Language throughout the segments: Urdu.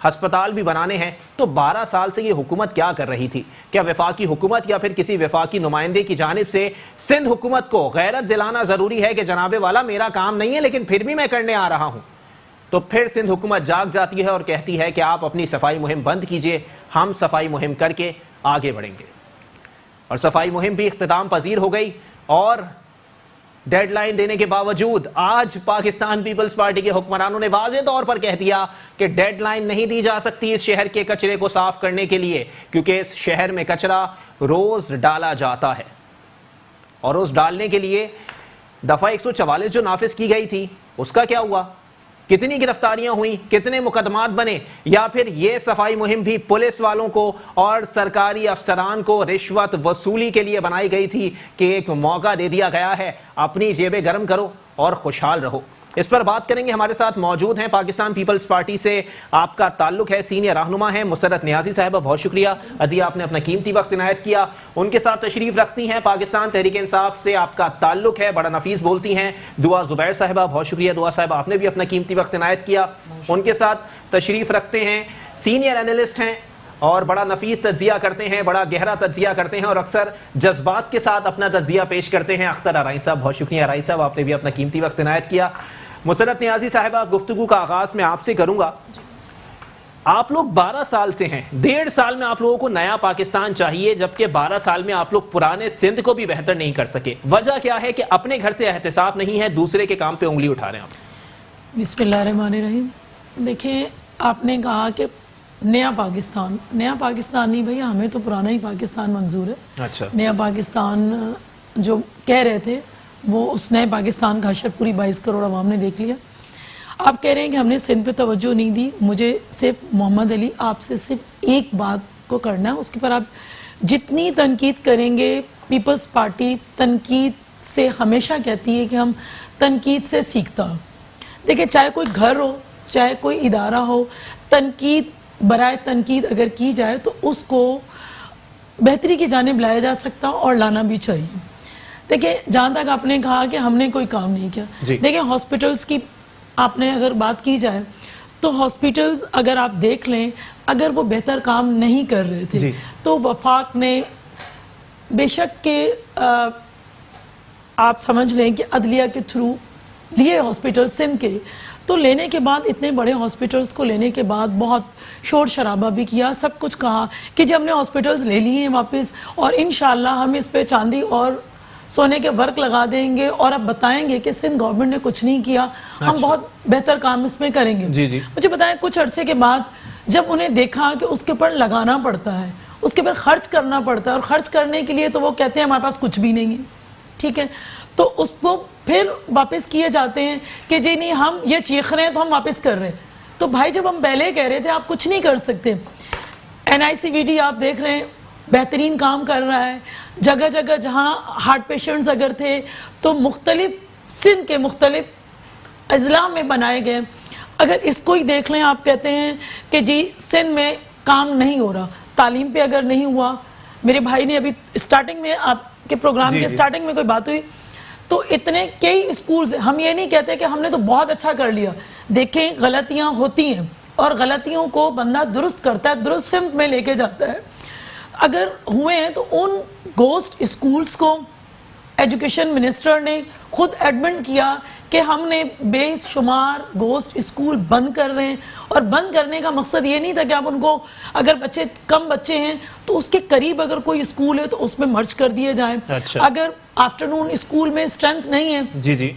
ہسپتال بھی بنانے ہیں، تو 12 سال سے یہ حکومت کیا کر رہی تھی؟ کیا وفاقی حکومت یا پھر کسی وفاقی نمائندے کی جانب سے سندھ حکومت کو غیرت دلانا ضروری ہے کہ جناب والا میرا کام نہیں ہے لیکن پھر بھی میں کرنے آ رہا ہوں؟ تو پھر سندھ حکومت جاگ جاتی ہے اور کہتی ہے کہ آپ اپنی صفائی مہم بند کیجئے، ہم صفائی مہم کر کے آگے بڑھیں گے۔ اور صفائی مہم بھی اختتام پذیر ہو گئی، اور ڈیڈ لائن دینے کے باوجود آج پاکستان پیپلز پارٹی کے حکمرانوں نے واضح طور پر کہہ دیا کہ ڈیڈ لائن نہیں دی جا سکتی اس شہر کے کچرے کو صاف کرنے کے لیے، کیونکہ اس شہر میں کچرا روز ڈالا جاتا ہے، اور روز ڈالنے کے لیے دفعہ 144 جو نافذ کی گئی تھی اس کا کیا ہوا؟ کتنی گرفتاریاں ہوئیں، کتنے مقدمات بنے؟ یا پھر یہ صفائی مہم بھی پولیس والوں کو اور سرکاری افسران کو رشوت وصولی کے لیے بنائی گئی تھی کہ ایک موقع دے دیا گیا ہے، اپنی جیبیں گرم کرو اور خوشحال رہو؟ اس پر بات کریں گے، ہمارے ساتھ موجود ہیں پاکستان پیپلز پارٹی سے آپ کا تعلق ہے، سینئر رہنما ہیں مسرت نیازی صاحبہ، بہت شکریہ عدیہ آپ نے اپنا قیمتی وقت عنایت کیا۔ ان کے ساتھ تشریف رکھتی ہیں پاکستان تحریک انصاف سے آپ کا تعلق ہے، بڑا نفیس بولتی ہیں دعا زبیر صاحبہ، بہت شکریہ دعا صاحبہ آپ نے بھی اپنا قیمتی وقت عنایت کیا۔ ان کے ساتھ تشریف رکھتے ہیں سینئر اینالسٹ ہیں اور بڑا نفیس تجزیہ کرتے ہیں، بڑا گہرا تجزیہ کرتے ہیں اور اکثر جذبات کے ساتھ اپنا تجزیہ پیش کرتے ہیں اختر آرائی صاحب، بہت شکریہ آرائی صاحب آپ نے بھی اپنا قیمتی وقت عنایت کیا۔ مسرت نیازی صاحبہ، گفتگو کا آغاز میں آپ سے کروں گا۔ آپ لوگ 12 سال سے ہیں، 1.5 سال میں آپ لوگوں کو نیا پاکستان چاہیے، جبکہ 12 سال میں آپ لوگ پرانے سندھ کو بھی بہتر نہیں کر سکے، وجہ کیا ہے کہ اپنے گھر سے احتساب نہیں ہے، دوسرے کے کام پہ انگلی اٹھا رہے ہیں آپ؟ بسم اللہ الرحمن الرحیم۔ دیکھیں، آپ نے کہا کہ نیا پاکستان نہیں بھیا، ہمیں تو پرانا ہی پاکستان منظور ہے۔ اچھا، نیا پاکستان جو کہہ رہے تھے وہ اس نئے پاکستان کا حشر پوری 22 کروڑ عوام نے دیکھ لیا۔ آپ کہہ رہے ہیں کہ ہم نے سندھ پہ توجہ نہیں دی، مجھے صرف محمد علی آپ سے صرف ایک بات کو کرنا ہے، اس کے پر آپ جتنی تنقید کریں گے، پیپلز پارٹی تنقید سے ہمیشہ کہتی ہے کہ ہم تنقید سے سیکھتا۔ دیکھیں، چاہے کوئی گھر ہو، چاہے کوئی ادارہ ہو، تنقید برائے تنقید اگر کی جائے تو اس کو بہتری کی جانب لایا جا سکتا اور لانا بھی چاہیے۔ دیکھیں، جہاں تک آپ نے کہا کہ ہم نے کوئی کام نہیں کیا، دیکھیں ہاسپٹلز کی آپ نے اگر بات کی جائے تو ہاسپٹلز اگر آپ دیکھ لیں، اگر وہ بہتر کام نہیں کر رہے تھے تو وفاق نے بے شک کہ آپ سمجھ لیں کہ عدلیہ کے تھرو لیے ہاسپٹل سندھ کے، تو لینے کے بعد اتنے بڑے ہاسپٹلز کو لینے کے بعد بہت شور شرابہ بھی کیا، سب کچھ کہا کہ جب ہم نے ہاسپٹلز لے لیے ہیں واپس اور انشاءاللہ ہم اس پہ چاندی اور سونے کے ورق لگا دیں گے اور اب بتائیں گے کہ سندھ گورنمنٹ نے کچھ نہیں کیا، ہم بہت بہتر کام اس میں کریں گے۔ مجھے بتائیں، کچھ عرصے کے بعد جب انہیں دیکھا کہ اس کے اوپر لگانا پڑتا ہے، اس کے اوپر خرچ کرنا پڑتا ہے، اور خرچ کرنے کے لیے تو وہ کہتے ہیں ہمارے پاس کچھ بھی نہیں ہے، ٹھیک ہے، تو اس کو پھر واپس کیے جاتے ہیں کہ جی نہیں ہم یہ چیخ رہے ہیں تو ہم واپس کر رہے ہیں۔ تو بھائی جب ہم پہلے کہہ رہے تھے آپ کچھ نہیں کر سکتے، NICVD آپ دیکھ رہے ہیں بہترین کام کر رہا ہے، جگہ جگہ جہاں ہارٹ پیشنٹس اگر تھے تو مختلف سندھ کے مختلف اضلاع میں بنائے گئے۔ اگر اس کو ہی دیکھ لیں، آپ کہتے ہیں کہ جی سندھ میں کام نہیں ہو رہا، تعلیم پہ اگر نہیں ہوا، میرے بھائی نے ابھی سٹارٹنگ میں آپ کے پروگرام کے سٹارٹنگ میں کوئی بات ہوئی تو اتنے کئی اسکولز ہیں، ہم یہ نہیں کہتے کہ ہم نے تو بہت اچھا کر لیا، دیکھیں غلطیاں ہوتی ہیں اور غلطیوں کو بندہ درست کرتا ہے، درست سمت میں لے کے جاتا ہے۔ اگر ہوئے ہیں تو ان گوسٹ اسکولز کو ایجوکیشن منسٹر نے خود ایڈمنٹ کیا کہ ہم نے بے شمار گوسٹ اسکول بند کر رہے ہیں، اور بند کرنے کا مقصد یہ نہیں تھا کہ آپ ان کو اگر بچے کم بچے ہیں تو اس کے قریب اگر کوئی اسکول ہے تو اس میں مرج کر دیے جائیں، اگر آفٹرنون اسکول میں اسٹرینتھ نہیں ہے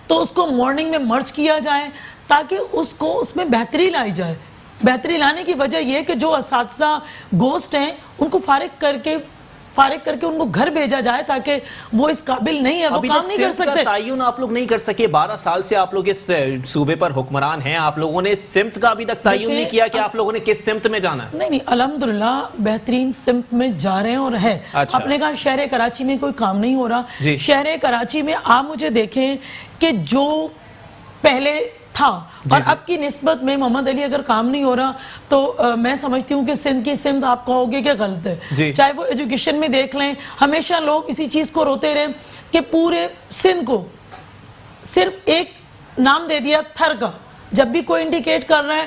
تو اس کو مارننگ میں مرج کیا جائے تاکہ اس کو اس میں بہتری لائی جائے۔ بہتری لانے کی وجہ یہ کہ جو اساتذہ گوسٹ ہیں ان کو فارغ کر کے ان کو گھر بھیجا جائے تاکہ وہ اس قابل نہیں ہے، وہ کام نہیں کر سکتے۔ تعین آپ لوگ نہیں کر سکے، 12 سال سے آپ لوگ اس صوبے پر حکمران ہیں، آپ لوگوں نے سمت کا ابھی تک تعین نہیں کیا کہ آپ لوگوں نے کس سمت میں جانا ہے؟ نہیں، الحمدللہ بہترین سمت میں جا رہے ہیں اور ہے۔ اپنے کہا شہر کراچی میں کوئی کام نہیں ہو رہا، شہر کراچی میں آپ مجھے دیکھیں کہ جو پہلے تھا اور اب کی نسبت میں محمد علی اگر کام نہیں ہو رہا تو میں سمجھتی ہوں کہ سندھ کی سمت آپ کہو گے کہ غلط ہے۔ چاہے وہ ایجوکیشن میں دیکھ لیں، ہمیشہ لوگ اسی چیز کو روتے رہے کہ پورے سندھ کو صرف ایک نام دے دیا تھر کا، جب بھی کوئی انڈیکیٹ کر رہا ہے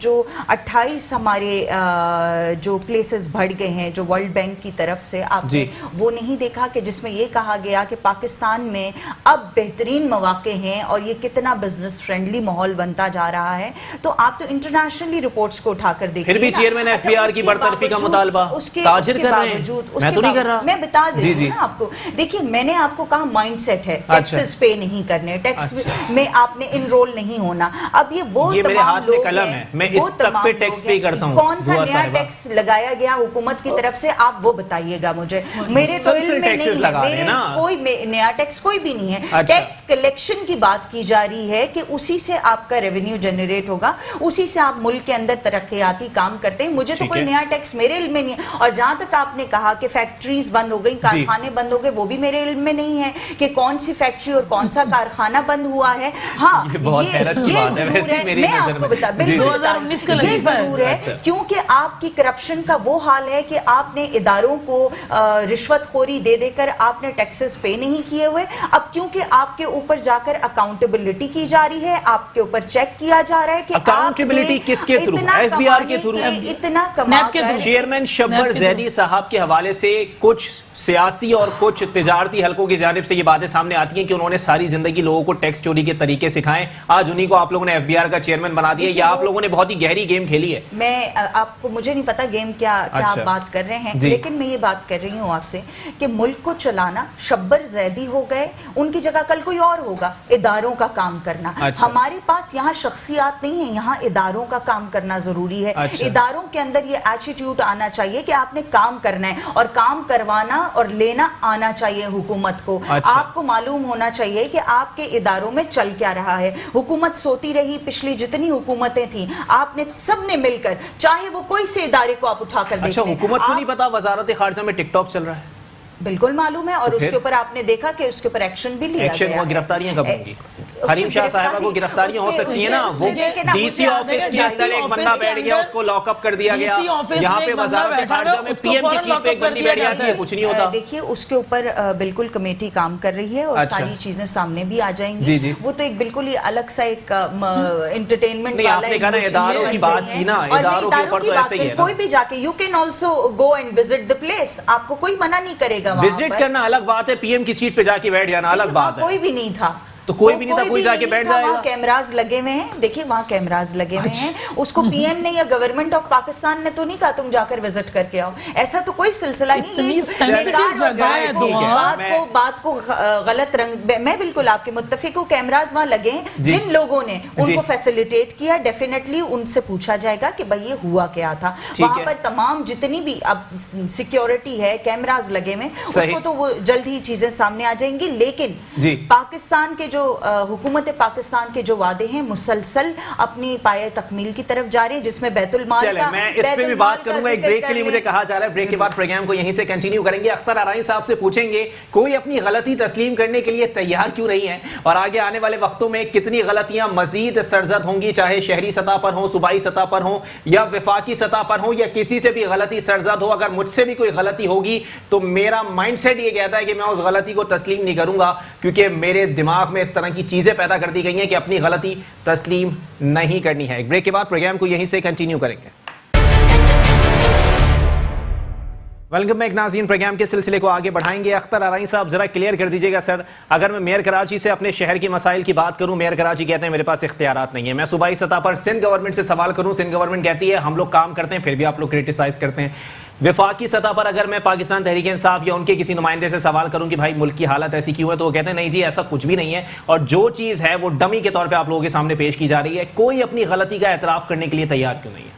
جو 28 ہمارے جو پلیسز بڑھ گئے ہیں جو ورلڈ بینک کی طرف سے، آپ نے وہ نہیں دیکھا کہ جس میں یہ کہا گیا کہ پاکستان میں اب بہترین مواقع ہیں اور یہ کتنا بزنس فرینڈلی ماحول بنتا جا رہا ہے. تو آپ تو انٹرنیشنلی رپورٹس کو اٹھا کر دیکھیے، پھر بھی چیئرمین ایف بی آر کی برطرفی کا مطالبہ تاجر کر رہے ہیں. میں تو نہیں کر رہا، میں بتا دوں نا آپ کو. دیکھیے میں نے آپ کو کہا مائنڈ سیٹ ہے، ٹیکسز پے نہیں کرنے، ٹیکس میں آپ نے انرول نہیں ہونا. اب یہ میرے ہاتھ میں قلم ہے، میں اس تک پہ ٹیکس پے کرتا ہوں. کون سا نیا ٹیکس لگایا گیا حکومت کی طرف سے، آپ وہ بتائیے گا مجھے. میرے تو علم میں نہیں ہے، میرے کوئی نیا ٹیکس کوئی بھی نہیں ہے. ٹیکس کلیکشن کی بات کی جا رہی ہے کہ اسی سے آپ کا ریونیو جنریٹ ہوگا، اسی سے آپ ملک کے اندر ترقیاتی کام کرتے ہیں. مجھے تو کوئی نیا ٹیکس میرے علم میں نہیں ہے. اور جہاں تک آپ نے کہا کہ فیکٹریز بند ہو گئی، کارخانے بند ہو گئے، وہ بھی میرے علم میں نہیں ہے کہ کون سی فیکٹری اور کون سا کارخانہ بند ہوا ہے. ہاں یہ ضرور ہے، میں آپ کو بتا یہ ضرور ہے کیونکہ آپ کی کرپشن کا وہ حال ہے کہ آپ نے اداروں کو رشوت خوری دے دے کر آپ نے ٹیکسز پے نہیں کیے ہوئے. اب کیونکہ آپ کے اوپر جا کر اکاؤنٹیبلٹی کی جا رہی ہے، آپ کے اوپر چیک کیا جا رہا ہے کہ اکاؤنٹیبلٹی کس کے تھرو؟ ایف بی آر کے تھرو. اتنا کما کر چیئرمین شبر زیدی صاحب کے حوالے سے کچھ سیاسی اور کچھ تجارتی حلقوں کی جانب سے یہ باتیں سامنے آتی ہیں کہ انہوں نے ساری زندگی لوگوں کو ٹیکس چوری کے طریقے سکھائے، آج انہی کو آپ لوگوں نے ایف بی آر کا چیئرمین بنا دیا. یا آپ لوگوں نے بہت ہی گہری گیم کھیلی ہے؟ میں آپ کو مجھے نہیں پتا گیم کیا آپ بات کر رہے ہیں، لیکن میں یہ بات کر رہی ہوں آپ سے کہ ملک کو چلانا شبر زیدی ہو گئے، ان کی جگہ کل کوئی اور ہوگا. اداروں کا کام کرنا، ہمارے پاس یہاں شخصیات نہیں ہیں، یہاں اداروں کا کام کرنا ضروری ہے. اداروں کے اندر یہ ایٹیٹیوڈ آنا چاہیے کہ آپ نے کام کرنا ہے اور کام کروانا اور لینا آنا چاہیے حکومت کو. آپ کو معلوم ہونا چاہیے کہ آپ کے اداروں میں چل کیا رہا ہے. حکومت سوتی رہی، پچھلی جتنی حکومتیں تھیں آپ نے سب نے مل کر، چاہے وہ کوئی سے ادارے کو آپ اٹھا کر دیکھیں. اچھا حکومت کو نہیں پتا وزارت خارجہ میں ٹک ٹاک چل رہا ہے؟ بالکل معلوم ہے، اور اس کے اوپر آپ نے دیکھا کہ اس کے اوپر ایکشن بھی لیا گیا ہے. گرفتاریاں کب ہوں گی؟ حریم شاہ صاحبہ کو گرفتاریاں ہو سکتی ہیں نا. وہ ڈی سی آفس کے اندر ایک بندہ بیٹھ گیا، اس کو لاک اپ کر دیا گیا. یہاں پہ وزارت خارجہ میں پی ایم کی سیٹ پہ ایک بندی بیٹھ جاتی ہے، کچھ نہیں ہوتا. دیکھیے اس کے اوپر بالکل کمیٹی کام کر رہی ہے اور ساری چیزیں سامنے بھی آ جائیں گی. وہ تو ایک بالکل ہی الگ سا ایک انٹرٹینمنٹ والا، آپ نے کہا نا اداروں کی بات کی نا، اداروں کے اوپر تو ایسے ہی ہے. کوئی بھی جا کے you can also go and visit the place, آپ کو کوئی منع نہیں کرے گا. وزٹ کرنا الگ بات ہے، پی ایم کی سیٹ پہ جا کے بیٹھ جانا الگ بات ہے. کوئی بھی نہیں تھا، تو کوئی بھی نہیں تھا، کوئی جا کے بیٹھ جائے گا. وہاں کیمراز لگے ہوئے ہیں، دیکھیے وہاں کیمراز لگے ہوئے ہیں. اس کو پی ایم نے یا گورنمنٹ آف پاکستان نے تو نہیں کہا تم جا کر وزٹ کر کے آؤ، ایسا تو کوئی سلسلہ نہیں. بات کو غلط رنگ، میں بالکل آپ کے متفق ہوں. کیمراز وہاں لگے ہیں، جن لوگوں نے ان کو فیسیلیٹیٹ کیا ڈیفینیٹلی ان سے پوچھا جائے گا کہ بھائی یہ ہوا کیا تھا. وہاں پر تمام جتنی بھی اب سیکیورٹی ہے، کیمراز لگے ہوئے، اس کو تو وہ جلد ہی چیزیں سامنے آ جائیں گی. لیکن پاکستان کے جو حکومت پاکستان کے جو وعدے ہیں مسلسل اپنی پایہ تکمیل کی طرف جا رہے ہیں، جس میں بیت المال کا، میں اس پہ بھی بات کروں گا. ایک بریک کے لیے مجھے کہا جا رہا ہے، بریک کے بعد پروگرام کو یہیں سے کنٹینیو کریں گے. اختر آرائی صاحب سے پوچھیں گے کوئی اپنی غلطی تسلیم کرنے کے لیے تیار کیوں نہیں ہے، اور آگے آنے والے وقتوں میں کتنی غلطیاں مزید سرزد ہوں گی، چاہے شہری سطح پر ہوں، صوبائی سطح پر ہوں، یا وفاقی سطح پر ہوں، یا کسی سے بھی غلطی سرزد ہو. اگر مجھ سے بھی کوئی غلطی ہوگی تو میرا مائنڈ سیٹ یہ کہتا ہے کہ میں اس غلطی کو تسلیم نہیں کروں گا، کیونکہ میرے دماغ میں اس طرح کی چیزیں پیدا کر دی گئی ہیں کہ اپنی غلطی تسلیم نہیں کرنی ہے. ایک بریک کے بعد پروگرام کو یہیں سے کنٹینیو کریں گے. ویلکم بیک ناظرین، پروگرام کے سلسلے کو آگے بڑھائیں گے. اختر آرائی صاحب ذرا کلیئر کر دیجیے گا سر، اگر میں میئر کراچی سے اپنے شہر کی مسائل کی بات کروں، میئر کراچی کہتے ہیں میرے پاس اختیارات نہیں ہیں. میں صوبائی سطح پر سندھ گورنمنٹ سے سوال کروں، سندھ گورنمنٹ کہتی ہے ہم لوگ کام کرتے ہیں، پھر بھی آپ لوگ کرٹیسائز کرتے ہیں. وفاقی سطح پر اگر میں پاکستان تحریک انصاف یا ان کے کسی نمائندے سے سوال کروں کہ بھائی ملک کی حالت ایسی کیوں ہے، تو وہ کہتے ہیں نہیں جی ایسا کچھ بھی نہیں ہے، اور جو چیز ہے وہ ڈمی کے طور پہ آپ لوگوں کے سامنے پیش کی جا رہی ہے. کوئی اپنی غلطی کا اعتراف کرنے کے لیے تیار کیوں نہیں ہے؟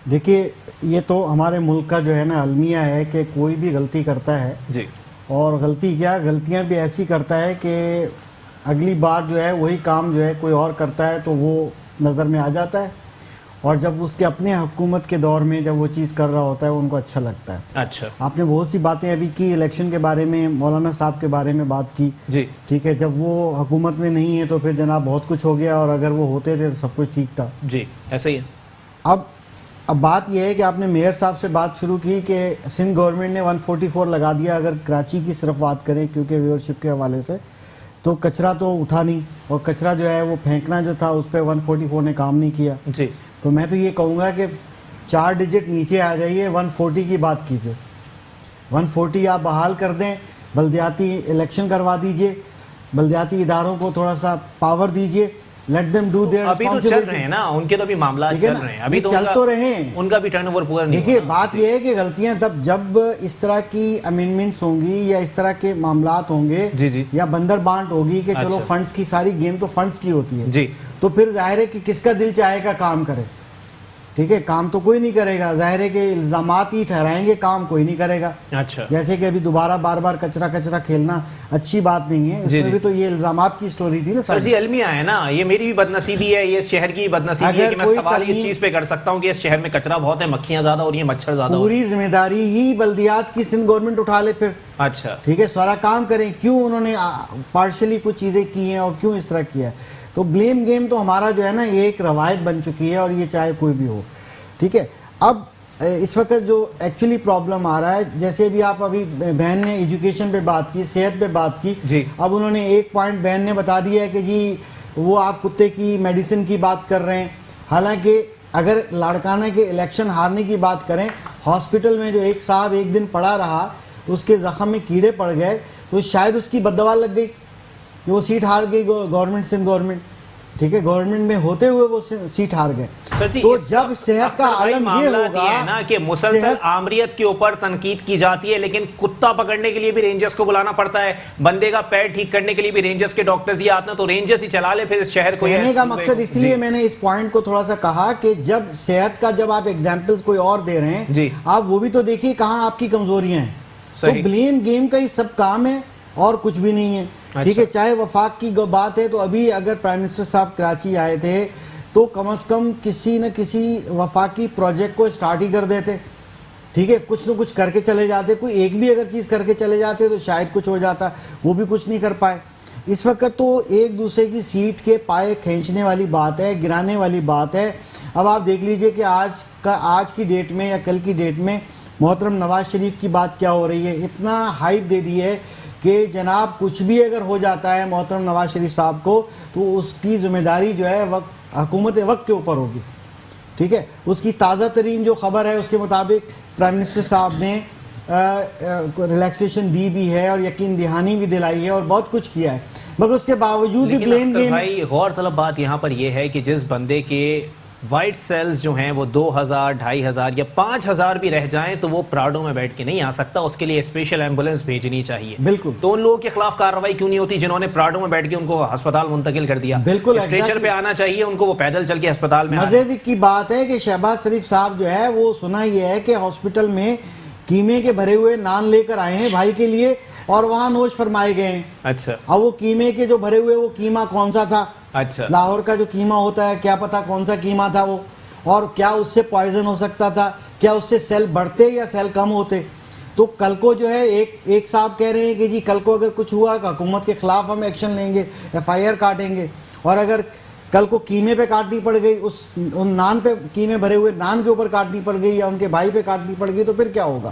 دیکھیے یہ تو ہمارے ملک کا جو ہے نا المیہ ہے کہ کوئی بھی غلطی کرتا ہے جی، اور غلطیاں بھی ایسی کرتا ہے کہ اگلی بار جو ہے وہی کام جو ہے کوئی اور کرتا ہے تو وہ نظر میں آ جاتا ہے، اور جب اس کے اپنے حکومت کے دور میں جب وہ چیز کر رہا ہوتا ہے ان کو اچھا لگتا ہے. اچھا، آپ نے بہت سی باتیں ابھی کی، الیکشن کے بارے میں مولانا صاحب کے بارے میں بات کی. جی ٹھیک ہے، جب وہ حکومت میں نہیں ہے تو پھر جناب بہت کچھ ہو گیا، اور اگر وہ ہوتے تھے تو سب کچھ ٹھیک تھا. جی ایسے ہی ہے. اب بات یہ ہے کہ آپ نے میئر صاحب سے بات شروع کی کہ سندھ گورنمنٹ نے 144 لگا دیا. اگر کراچی کی صرف بات کریں کیونکہ ویورشپ کے حوالے سے، تو کچرا تو اٹھا نہیں, اور کچرا جو ہے وہ پھینکنا جو تھا اس پہ 144 نے کام نہیں کیا. جی تو میں تو یہ کہوں گا کہ 4 ڈیجٹ نیچے آ جائیے, 140 کی بات کیجئے, 140 آپ بحال کر دیں, بلدیاتی الیکشن کروا دیجئے, بلدیاتی اداروں کو تھوڑا سا پاور دیجئے, لیٹ دیم ڈو دیئر ابھی تو چل رہے ہیں نا ان کے, تو بھی معاملات چل رہے ہیں, ابھی تو چل تو رہے ہیں, ان کا بھی ٹرن اوور پورا نہیں. دیکھیے بات یہ ہے کہ غلطیاں تب جب اس طرح کی امینڈمنٹس ہوں گی یا اس طرح کے معاملات ہوں گے یا بندر بانٹ ہوگی کہ چلو فنڈز کی, ساری گیم تو فنڈز کی ہوتی ہے, تو پھر ظاہر ہے کہ کس کا دل چاہے گا کام کرے. ٹھیک ہے, کام تو کوئی نہیں کرے گا, ظاہر ہے کہ الزامات ہی ٹھہرائیں گے, کام کوئی نہیں کرے گا. اچھا, جیسے کہ ابھی دوبارہ بار بار کچرا کھیلنا اچھی بات نہیں ہے, اس میں بھی تو یہ الزامات کی سٹوری تھی نا. سر جی المیہ ہے نا, یہ میری بھی بدنصیبی ہے, یہ شہر کی بدنصیبی ہے کہ میں سوال اس چیز پہ کر سکتا ہوں کہ اس شہر میں کچرا بہت ہے, مکھیاں زیادہ ہو رہی ہیں, مچھر زیادہ ہو رہی ہیں. پوری ذمہ داری ہی بلدیات کی سندھ گورنمنٹ اٹھا لے پھر. اچھا ٹھیک ہے, سارا کام کریں, کیوں انہوں نے پارشلی کچھ چیزیں کی ہیں اور کیوں اس طرح کیا ہے. تو بلیم گیم تو ہمارا جو ہے نا یہ ایک روایت بن چکی ہے, اور یہ چاہے کوئی بھی ہو. ٹھیک ہے, اب اس وقت جو ایکچولی پرابلم آ رہا ہے, جیسے بھی آپ ابھی بہن نے ایجوکیشن پہ بات کی, صحت پہ بات کی, اب انہوں نے ایک پوائنٹ بہن نے بتا دیا ہے کہ جی وہ آپ کتے کی میڈیسن کی بات کر رہے ہیں. حالانکہ اگر لاڑکانہ کے الیکشن ہارنے کی بات کریں, ہاسپٹل میں جو ایک صاحب ایک دن پڑا رہا, اس کے زخم میں کیڑے پڑ گئے, تو شاید اس کی بد دعا لگ گئی کہ وہ سیٹ ہار گئی گورنمنٹ, سندھ گورنمنٹ. ٹھیک ہے, گورنمنٹ میں ہوتے ہوئے وہ سیٹ ہار گئے. تو جب صحت کا عالم یہ ہوگا نا کہ مسلسل آمریت کے اوپر تنقید کی جاتی ہے, لیکن کتا پکڑنے کے لیے بھی رینجرز کو بلانا پڑتا ہے, بندے کا پیر ٹھیک کرنے کے لیے بھی رینجرز کے ڈاکٹرز ہی آتے ہیں, تو رینجرز ہی چلا لے پھر اس شہر کو. کہنے کا مقصد اس لیے میں نے اس پوائنٹ کو تھوڑا سا کہا کہ جب صحت کا جب آپ ایگزامپلز کوئی اور دے رہے ہیں, آپ وہ بھی تو دیکھیے کہاں آپ کی کمزوریاں ہیں. تو بلیم گیم کا ہی سب کام ہے اور کچھ بھی نہیں ہے. ٹھیک ہے, چاہے وفاق کی بات ہے, تو ابھی اگر پرائم منسٹر صاحب کراچی آئے تھے تو کم از کم کسی نہ کسی وفاقی پروجیکٹ کو سٹارٹ ہی کر دیتے. ٹھیک ہے, کچھ نہ کچھ کر کے چلے جاتے, کوئی ایک بھی اگر چیز کر کے چلے جاتے تو شاید کچھ ہو جاتا, وہ بھی کچھ نہیں کر پائے. اس وقت تو ایک دوسرے کی سیٹ کے پائے کھینچنے والی بات ہے, گرانے والی بات ہے. اب آپ دیکھ لیجئے کہ آج کی ڈیٹ میں یا کل کی ڈیٹ میں محترم نواز شریف کی بات کیا ہو رہی ہے. اتنا ہائپ دے دی ہے کہ جناب کچھ بھی اگر ہو جاتا ہے محترم نواز شریف صاحب کو, تو اس کی ذمہ داری جو ہے حکومت وقت کے اوپر ہوگی. ٹھیک ہے, اس کی تازہ ترین جو خبر ہے اس کے مطابق پرائم منسٹر صاحب نے ریلیکسیشن دی بھی ہے اور یقین دہانی بھی دلائی ہے اور بہت کچھ کیا ہے, مگر اس کے باوجود بھی بلیم گیم. بھائی غور طلب بات یہاں پر یہ ہے کہ جس بندے کے وائٹ سیلز جو ہیں وہ 2000, 2500 یا 5000 بھی رہ جائیں تو وہ پراڈو میں بیٹھ کے نہیں آ سکتا, اس کے لیے اسپیشل ایمبولینس بھیجنی چاہیے. بالکل, تو ان لوگوں کے خلاف کارروائی کیوں نہیں ہوتی جنہوں نے پراڈو میں بیٹھ کے ان کو ہسپتال منتقل کر دیا؟ بالکل, اسٹریچر پہ آنا چاہیے ان کو, وہ پیدل چل کے ہسپتال میں. مزے کی بات ہے کہ شہباز شریف صاحب جو ہے وہ سنا یہ ہے کہ ہاسپٹل میں قیمے کے بھرے ہوئے نان لے کر آئے ہیں بھائی کے لیے, اور وہاں نوش فرمائے گئے ہیں. اچھا, اب وہ قیمے کے جو بھرے ہوئے وہ قیمہ کون سا تھا؟ اچھا, لاہور کا جو قیمہ ہوتا ہے, کیا پتا کون سا قیمہ تھا وہ, اور کیا اس سے پوائزن ہو سکتا تھا, کیا اس سے سیل بڑھتے یا سیل کم ہوتے. تو کل کو جو ہے ایک صاحب کہہ رہے ہیں کہ جی کل کو اگر کچھ ہوا کہ حکومت کے خلاف ہم ایکشن لیں گے, FIR کاٹیں گے, اور اگر کل کو قیمے پہ کاٹنی پڑ گئی, ان نان پہ قیمے بھرے ہوئے نان کے اوپر کاٹنی پڑ گئی یا ان کے بھائی پہ کاٹنی پڑ گئی, تو پھر کیا ہوگا؟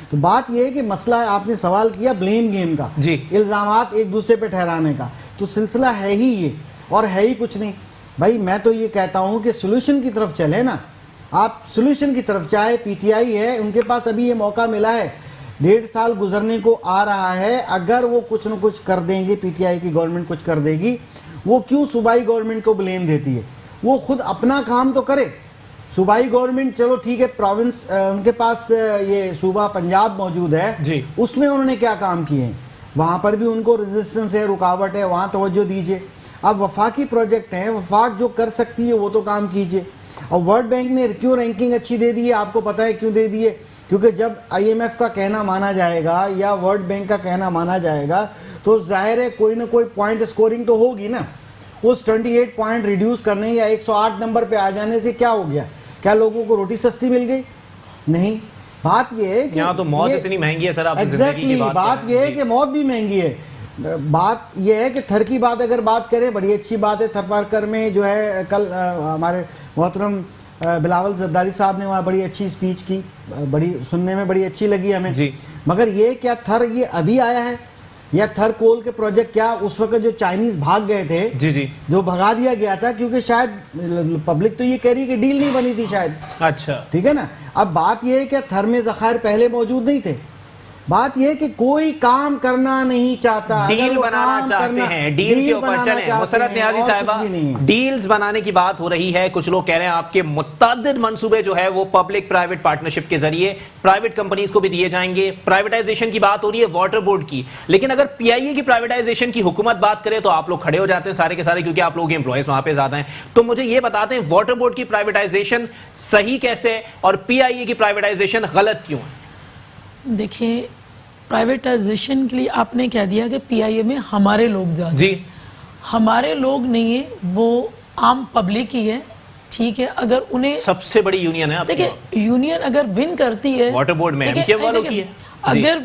تو بات یہ ہے کہ مسئلہ آپ نے سوال کیا بلیم گیم کا, الزامات ایک دوسرے پہ ٹھہرانے کا, تو سلسلہ ہے ہی یہ, اور ہے ہی کچھ نہیں. بھائی میں تو یہ کہتا ہوں کہ سولوشن کی طرف چلے نا, آپ سولوشن کی طرف. چاہے PTI ہے, ان کے پاس ابھی یہ موقع ملا ہے, 1.5 سال گزرنے کو آ رہا ہے, اگر وہ کچھ نہ کچھ کر دیں گے, PTI کی گورنمنٹ کچھ کر دے گی, وہ کیوں صوبائی گورنمنٹ کو بلیم دیتی ہے؟ وہ خود اپنا کام تو کرے. صوبائی گورنمنٹ چلو ٹھیک ہے, پروونس ان کے پاس یہ صوبہ پنجاب موجود ہے, اس میں انہوں نے کیا کام کیے ہیں, وہاں پر بھی ان کو ریزسٹنس ہے, رکاوٹ ہے, وہاں توجہ دیجئے. اب وفاقی پروجیکٹ ہیں, وفاق جو کر سکتی ہے وہ تو کام کیجئے. اور ورلڈ بینک نے کیوں رینکنگ اچھی دے دی ہے, آپ کو پتہ ہے کیوں دے دی ہے؟ کیونکہ جب IMF کا کہنا مانا جائے گا یا ورلڈ بینک کا کہنا مانا جائے گا تو ظاہر ہے کوئی نہ کوئی پوائنٹ سکورنگ تو ہوگی نا. اس 28 پوائنٹ ریڈیوس کرنے یا 108 نمبر پہ آ جانے سے کیا ہو گیا؟ کیا لوگوں کو روٹی سستی مل گئی؟ نہیں. بات یہ ہے کہ یہاں تو موت اتنی مہنگی ہے سر, آپ ایگزیکٹلی بات یہ ہے کہ موت بھی مہنگی ہے. بات یہ ہے کہ تھر کی بات اگر بات کریں, بڑی اچھی بات ہے, تھر پارکر میں جو ہے کل ہمارے محترم بلاول زرداری صاحب نے وہاں بڑی اچھی اسپیچ کی, بڑی سننے میں بڑی اچھی لگی ہمیں. مگر یہ کیا تھر یہ ابھی آیا ہے؟ یا تھر کول کے پروجیکٹ کیا اس وقت جو چائنیز بھاگ گئے تھے جی جی جو بھگا دیا گیا تھا کیونکہ شاید پبلک تو یہ کہہ رہی کہ ڈیل نہیں بنی تھی شاید, اچھا ٹھیک ہے نا. اب بات یہ ہے کہ تھر میں ذخائر پہلے موجود نہیں تھے, بات یہ ہے کہ کوئی کام کرنا نہیں چاہتا, ڈیل بنانا چاہتے ہیں, ڈیل کے اوپر چلیں. مسرت نیازی صاحبہ, ڈیلز بنانے کی بات ہو رہی ہے, کچھ لوگ کہہ رہے ہیں آپ کے متعدد منصوبے جو ہے وہ پبلک پرائیویٹ پارٹنرشپ کے ذریعے پرائیویٹ کمپنیز کو بھی دیے جائیں گے. پرائیویٹائزیشن کی بات ہو رہی ہے واٹر بورڈ کی, لیکن اگر پی آئی اے کی پرائیویٹائزیشن کی حکومت بات کرے تو آپ لوگ کھڑے ہو جاتے ہیں سارے کے سارے, کیونکہ آپ لوگ امپلائیز وہاں پہ زیادہ ہیں. تو مجھے یہ بتاتے ہیں واٹر بورڈ کی پرائیویٹائزیشن صحیح کیسے ہے اور پی آئی اے کی پرائیویٹائزیشن غلط کیوں ہے؟ دیکھیں پرائیویٹائزیشن کے لیے آپ نے کہہ دیا کہ پی آئی اے میں ہمارے لوگ زیادہ جی, ہمارے لوگ نہیں ہیں, وہ عام پبلک ہی ہے, ٹھیک ہے. اگر انہیں سب سے بڑی یونین ہے دیکھیں یونین اگر ون کرتی ہے واٹر بورڈ میں ایم کیو والوں کی ہے, اگر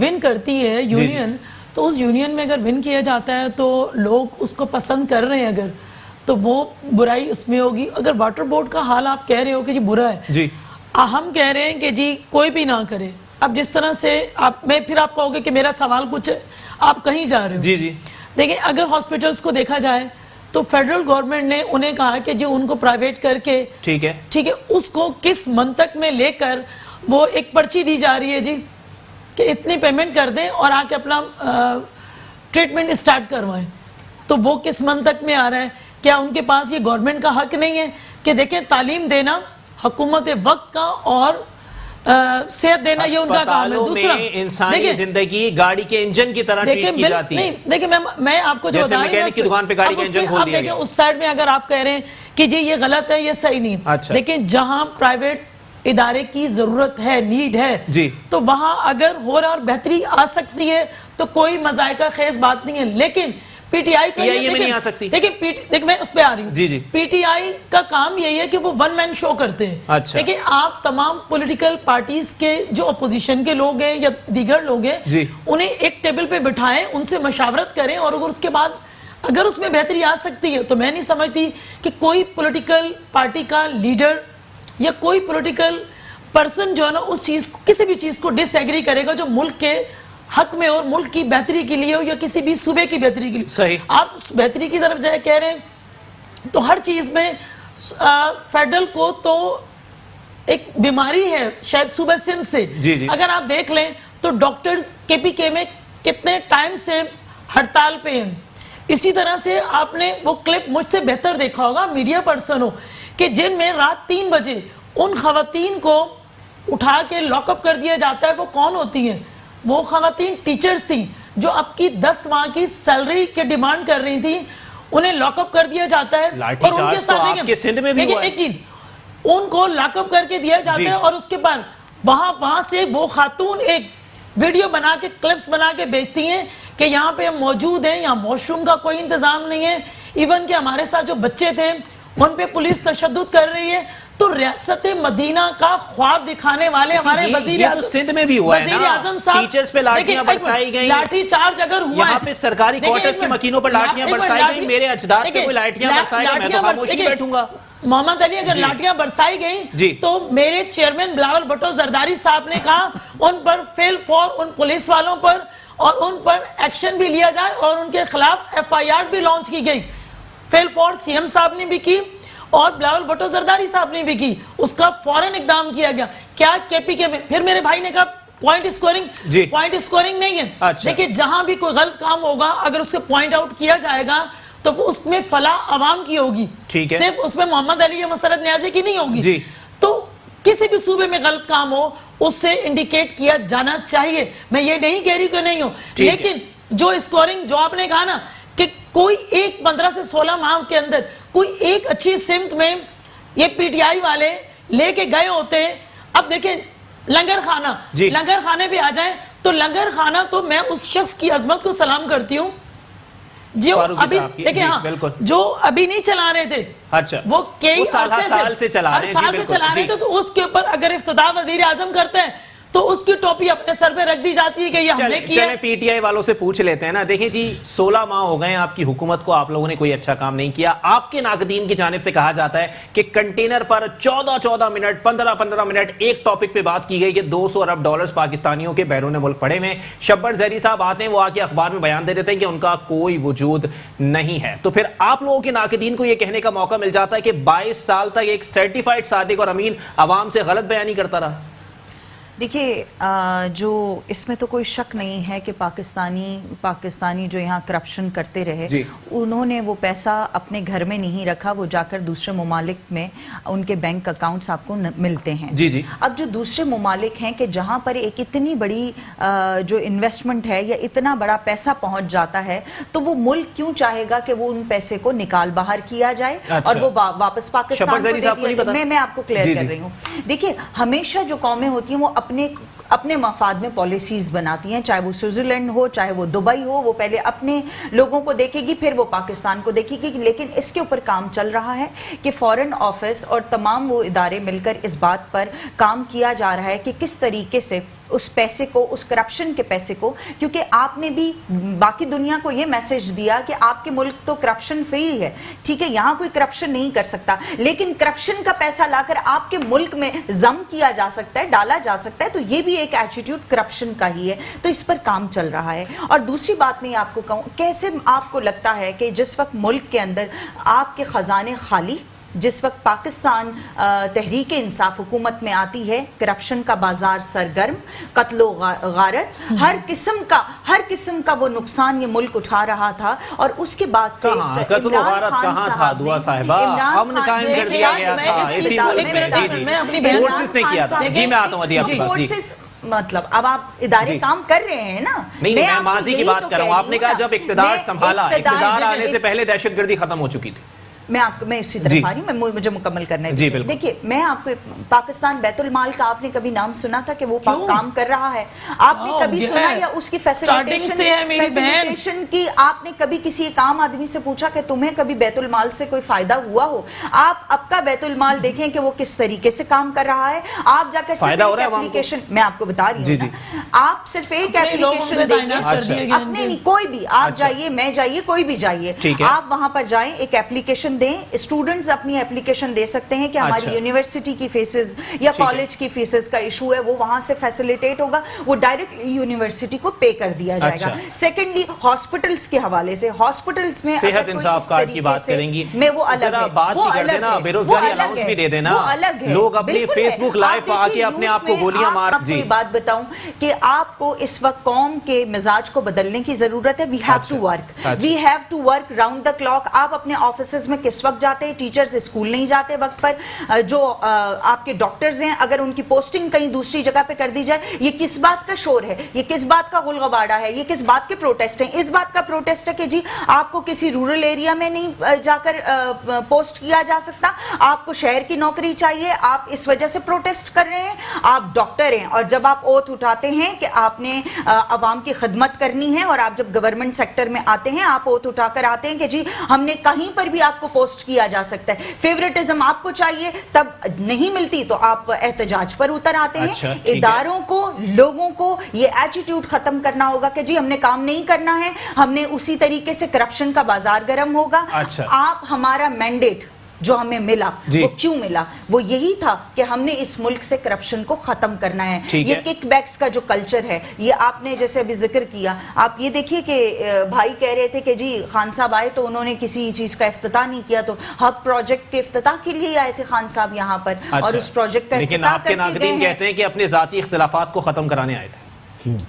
ون کرتی ہے یونین تو اس یونین میں اگر ون کیا جاتا ہے تو لوگ اس کو پسند کر رہے ہیں اگر, تو وہ برائی اس میں ہوگی. اگر واٹر بورڈ کا حال آپ کہہ رہے ہو کہ جی برا ہے, جی ہم کہہ رہے ہیں کہ جی کوئی بھی نہ کرے. اب جس طرح سے میں پھر آپ کہو گے کہ میرا سوال کچھ ہے, آپ کہیں جا رہے ہو. جی جی دیکھیں اگر ہاسپٹلس کو دیکھا جائے تو فیڈرل گورنمنٹ نے انہیں کہا کہ جو ان کو پرائیویٹ کر کے ٹھیک ہے اس کو کس منطق میں لے کر وہ ایک پرچی دی جا رہی ہے جی کہ اتنی پیمنٹ کر دیں اور آ کے اپنا ٹریٹمنٹ اسٹارٹ کروائیں. تو وہ کس منطق میں آ رہا ہے؟ کیا ان کے پاس یہ گورنمنٹ کا حق نہیں ہے کہ دیکھیں تعلیم دینا حکومت وقت کا اور صحت دینا یہ ان کا کام ہے. دوسرا انسانی زندگی گاڑی کے انجن کی طرح ٹریٹ کی جاتی ہے. دیکھیں میں آپ کو جو بتا رہی ہوں کی دکان پہ گاڑی کا انجن کھول دیا گیا. اس سائڈ میں اگر آپ کہہ رہے ہیں کہ جی یہ غلط ہے یہ صحیح نہیں, لیکن جہاں پرائیویٹ ادارے کی ضرورت ہے, نیڈ ہے, تو وہاں اگر ہو رہا اور بہتری آ سکتی ہے تو کوئی مذائقہ خیز بات نہیں ہے. لیکن پی ٹی آئی کا نہیں آ سکتی. دیکھیں میں اس پہ آ رہی ہوں. پی ٹی آئی کا کام یہی ہے کہ وہ ون مین شو کرتے ہیں. دیکھیں آپ تمام پولیٹیکل پارٹیز کے جو اپوزیشن کے لوگ ہیں یا دیگر لوگ ہیں انہیں ایک ٹیبل پہ بٹھائیں, ان سے مشاورت کریں, اور اگر اس کے بعد اگر اس میں بہتری آ سکتی ہے تو میں نہیں سمجھتی کہ کوئی پولیٹیکل پارٹی کا لیڈر یا کوئی پولیٹیکل پرسن جو ہے نا اس چیز کو کسی بھی چیز کو ڈس ایگری کرے گا جو ملک کے حق میں اور ملک کی بہتری کے لیے ہو یا کسی بھی صوبے کی بہتری کے لیے. صحیح. آپ بہتری کی طرف جائے کہہ رہے ہیں تو ہر چیز میں فیڈرل کو تو ایک بیماری ہے شاید صوبہ سندھ سے. اگر آپ دیکھ لیں تو ڈاکٹرز کے پی کے میں کتنے ٹائم سے ہڑتال پہ ہیں. اسی طرح سے آپ نے وہ کلپ مجھ سے بہتر دیکھا ہوگا, میڈیا پرسن ہو, کہ جن میں رات 3 بجے ان خواتین کو اٹھا کے لاک اپ کر دیا جاتا ہے. وہ کون ہوتی ہیں؟ وہ خواتین ٹیچرز تھیں جو اب کی 10 ماہ کی سیلری کے ڈیمانڈ کر رہی تھیں, انہیں لاک اپ کر دیا جاتا ہے. اور ان کے ساتھ ایک چیز ان کو لاک اپ کر کے دیا جاتا ہے, اور اس کے بعد وہاں سے وہ خاتون ایک ویڈیو بنا کے کلپس بنا کے بیچتی ہیں کہ یہاں پہ ہم موجود ہیں, یہاں واش روم کا کوئی انتظام نہیں ہے, ایون کہ ہمارے ساتھ جو بچے تھے ان پہ پولیس تشدد کر رہی ہے. تو ریاست مدینہ کا خواب دکھانے والے ہمارے وزیر اعظم صاحب, ٹیچرز پہ لاٹھیاں برسائی گئیں, لاٹھی چارج اگر ہوا ہے یہاں پہ سرکاری کوارٹرز کے مکینوں پر لاٹھیاں برسائی گئیں, میرے اجداد پہ کوئی لاٹھیاں برسائی گئیں, میں تو خاموشی بیٹھوں گا. محمد علی اگر لاٹھیاں برسائی گئیں تو میرے چیئرمین بلاول بھٹو زرداری صاحب نے کہا ان پر فیل فور ان پولیس والوں پر اور ان پر ایکشن بھی لیا جائے, اور ان کے خلاف ایف آئی آر بھی لانچ کی گئی. فیل فور سی ایم صاحب نے بھی کی اور بلاول بھٹو زرداری صاحب نے بھی کی, اس کا فوراً اقدام کیا گیا. کیا کے پی کے میں پھر میرے بھائی نے کہا پوائنٹ اسکورنگ نہیں ہے. دیکھیں جہاں بھی کوئی غلط کام ہوگا اگر اس سے پوائنٹ آؤٹ کیا جائے گا تو اس میں فلاح عوام کی ہوگی, صرف اس میں محمد علی یا مسرت نیازی کی نہیں ہوگی. تو کسی بھی صوبے میں غلط کام ہو اس سے انڈیکیٹ کیا جانا چاہیے. میں یہ نہیں کہہ رہی کہ نہیں ہو, لیکن جو اسکورنگ جو آپ نے کہا نا کہ کوئی ایک 15 سے 16 ماہ کے اندر کوئی ایک اچھی سمت میں یہ پی ٹی آئی والے لے کے گئے ہوتے ہیں. اب دیکھیں لنگر خانے پہ آ جائیں تو لنگر خانہ تو میں اس شخص کی عظمت کو سلام کرتی ہوں جو ابھی دیکھیں جو ابھی نہیں چلا رہے تھے, وہ کئی سال سے چلا رہے تھے, تو اس کے اوپر اگر افتتاح وزیر اعظم کرتے ہیں تو اس کی ٹوپی اپنے سر پہ رکھ دی جاتی ہے کہ یہ ہم نے کیا. چلیں پی ٹی آئی والوں سے پوچھ لیتے ہیں نا. دیکھیں جی 16 ماہ ہو گئے ہیں آپ کی حکومت کو, آپ لوگوں نے کوئی اچھا کام نہیں کیا. آپ کے ناقدین کی جانب سے کہا جاتا ہے کہ کنٹینر پر 14 منٹ 15 منٹ ایک ٹاپک پہ بات کی گئی کہ 200 ارب ڈالرز پاکستانیوں کے بیرون ملک پڑے ہوئے. شبر زہری صاحب آتے ہیں, وہ آ کے اخبار میں بیان دے دیتے ہیں کہ ان کا کوئی وجود نہیں ہے. تو پھر آپ لوگوں کے ناقدین کو یہ کہنے کا موقع مل جاتا ہے کہ 22 سال تک ایک سرٹیفائڈ صادق اور امین عوام سے غلط بیانی کرتا رہا. دیکھیے جو اس میں تو کوئی شک نہیں ہے کہ پاکستانی جو یہاں کرپشن کرتے رہے انہوں نے وہ پیسہ اپنے گھر میں نہیں رکھا, وہ جا کر دوسرے ممالک میں ان کے بینک اکاؤنٹس آپ کو ملتے ہیں. اب جو دوسرے ممالک ہیں کہ جہاں پر ایک اتنی بڑی جو انویسٹمنٹ ہے یا اتنا بڑا پیسہ پہنچ جاتا ہے تو وہ ملک کیوں چاہے گا کہ وہ ان پیسے کو نکال باہر کیا جائے اور وہ واپس پاکستان کو دے دیا جائے. میں آپ کو کلیئر کر رہی ہوں. دیکھیے ہمیشہ جو قومیں ہوتی ہیں وہ اپنے مفاد میں پالیسیز بناتی ہیں, چاہے وہ سوئٹزرلینڈ ہو چاہے وہ دبئی ہو, وہ پہلے اپنے لوگوں کو دیکھے گی پھر وہ پاکستان کو دیکھے گی. لیکن اس کے اوپر کام چل رہا ہے کہ فارن آفس اور تمام وہ ادارے مل کر اس بات پر کام کیا جا رہا ہے کہ کس طریقے سے اس پیسے کو, اس کرپشن کے پیسے کو, کیونکہ آپ نے بھی باقی دنیا کو یہ میسج دیا کہ آپ کے ملک تو کرپشن فری ہے, ٹھیک ہے یہاں کوئی کرپشن نہیں کر سکتا, لیکن کرپشن کا پیسہ لا کر آپ کے ملک میں ضم کیا جا سکتا ہے, ڈالا جا سکتا ہے. تو یہ بھی ایک ایٹیٹیوڈ کرپشن کا ہی ہے. تو اس پر کام چل رہا ہے. اور دوسری بات میں آپ کو کہوں, کیسے آپ کو لگتا ہے کہ جس وقت ملک کے اندر آپ کے خزانے خالی, جس وقت پاکستان تحریک انصاف حکومت میں آتی ہے, کرپشن کا بازار سرگرم, قتل و غارت, ہر قسم کا وہ نقصان یہ ملک اٹھا رہا تھا, اور اس کے بعد سے قتل و غارت کہاں تھا دعا صاحبہ, امن قائم کر دیا گیا تھا اسی ملک میں. فورسز نے کیا تھا. جی میں آتا ہوں ادھی آپ کے پاس. مطلب اب آپ ادارے کام کر رہے ہیں نا. نہیں میں ماضی کی بات کر رہا ہوں. آپ نے کہا جب اقتدار سنبھالا, اقتدار آنے سے پہلے دہشت گردی ختم ہو چکی تھی. میں اسی طرف آ رہی ہوں, مجھے مکمل کرنا ہے. دیکھیے میں آپ کو پاکستان بیت المال کا آپ نے کبھی نام سنا تھا کہ وہ کام کر رہا ہے؟ آپ نے کبھی سنا یا اس کی فیسیلیٹیشن کی آپ نے کبھی کسی ایک عام آدمی سے پوچھا کہ تمہیں کبھی بیت المال سے کوئی فائدہ ہوا ہو؟ آپ اب کا بیت المال دیکھیں کہ وہ کس طریقے سے کام کر رہا ہے. آپ جا کر ایپلیکیشن, میں آپ کو بتا رہی ہوں, آپ صرف ایک ایپلیکیشن دیں, اپنے نہیں کوئی بھی, آپ جائیے, میں جائیے, کوئی بھی جائیے, آپ وہاں پر جائیں, ایک ایپلیکیشن دیں. اسٹوڈنٹس اپنی ایپلیکیشن دے سکتے ہیں کہ ہماری یونیورسٹی کی فیسز یا کالج کی فیسز کا ایشو ہے, وہ وہاں سے فیسیلیٹیٹ ہوگا, وہ ڈائریکٹ یونیورسٹی کو پے کر دیا جائے گا. سیکنڈلی ہاسپٹلس کے حوالے سے, ہاسپٹلس میں صحت انصاف کارڈ کی بات کریں گی, میں وہ الگ ہے, بات بھی کر دینا, بیروزگاری الاؤنس بھی دے دینا. لوگ اپنی فیس بک لائیو آ کے اپنے آپ کو گولیاں مار. آپ کو یہ بات بتاؤں کہ آپ کو اس وقت قوم کے مزاج کو بدلنے کی ضرورت ہے. We have to work round the clock. آپ اپنے آفیسز میں کس وقت جاتے ہیں؟ ٹیچرز اسکول نہیں جاتے وقت پر, جو آپ کے ڈاکٹرز ہیں اگر ان کی پوسٹنگ کہیں دوسری جگہ پہ کر دی جائے, یہ کس بات کا شور ہے, یہ کس بات کا غلغباڑہ ہے, یہ کس بات کے پروٹیسٹ ہیں؟ اس بات کا پروٹیسٹ ہے کہ جی آپ کو کسی رورل ایریا میں نہیں جا کر پوسٹ کیا جا سکتا, آپ کو شہر کی نوکری چاہیے, آپ اس وجہ سے پروٹیسٹ کر رہے ہیں. آپ ڈاکٹر ہیں اور جب آپ اوتھ اٹھاتے ہیں کہ آپ نے عوام کی خدمت کرنی ہے, اور آپ جب گورنمنٹ سیکٹر میں آتے ہیں آپ اوتھ اٹھا کر آتے ہیں کہ جی ہم نے کہیں پر بھی آپ کو پوسٹ کیا جا سکتا ہے. فیوریٹزم آپ کو چاہیے, تب نہیں ملتی تو آپ احتجاج پر اتر آتے ہیں. اداروں کو, لوگوں کو یہ ایٹیٹیوڈ ختم کرنا ہوگا کہ جی ہم نے کام نہیں کرنا ہے, ہم نے اسی طریقے سے کرپشن کا بازار گرم ہوگا. آپ ہمارا مینڈیٹ جو ہمیں ملا وہ کیوں ملا؟ وہ یہی تھا کہ ہم نے اس ملک سے کرپشن کو ختم کرنا ہے. یہ کک بیکس کا جو کلچر ہے, یہ آپ نے جیسے ابھی ذکر کیا, آپ یہ دیکھیے کہ بھائی کہہ رہے تھے کہ جی خان صاحب آئے تو انہوں نے کسی چیز کا افتتاح نہیں کیا, تو ہب پروجیکٹ کے افتتاح کے لیے آئے تھے خان صاحب یہاں پر, اور اس پروجیکٹ کا لیکن آپ کے ناقدین کہتے ہیں کہ اپنے ذاتی اختلافات کو ختم کرانے آئے تھے.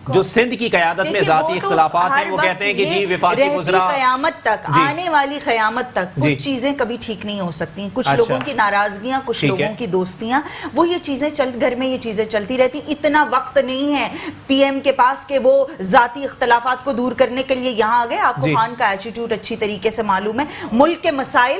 جو سندھ کی قیادت میں ذاتی اختلافات ہیں وہ کہتے ہیں کہ جی وفاقی وزراء قیامت تک, آنے والی قیامت تک کچھ چیزیں کبھی ٹھیک نہیں ہو سکتی. کچھ لوگوں کی ناراضگیاں, کچھ لوگوں کی دوستیاں, وہ یہ چیزیں گھر میں یہ چیزیں چلتی رہتی. اتنا وقت نہیں ہے پی ایم کے پاس کہ وہ ذاتی اختلافات کو دور کرنے کے لیے یہاں آ گئے. آپ کو خان کا ایٹیٹیوڈ اچھی طریقے سے معلوم ہے. ملک کے مسائل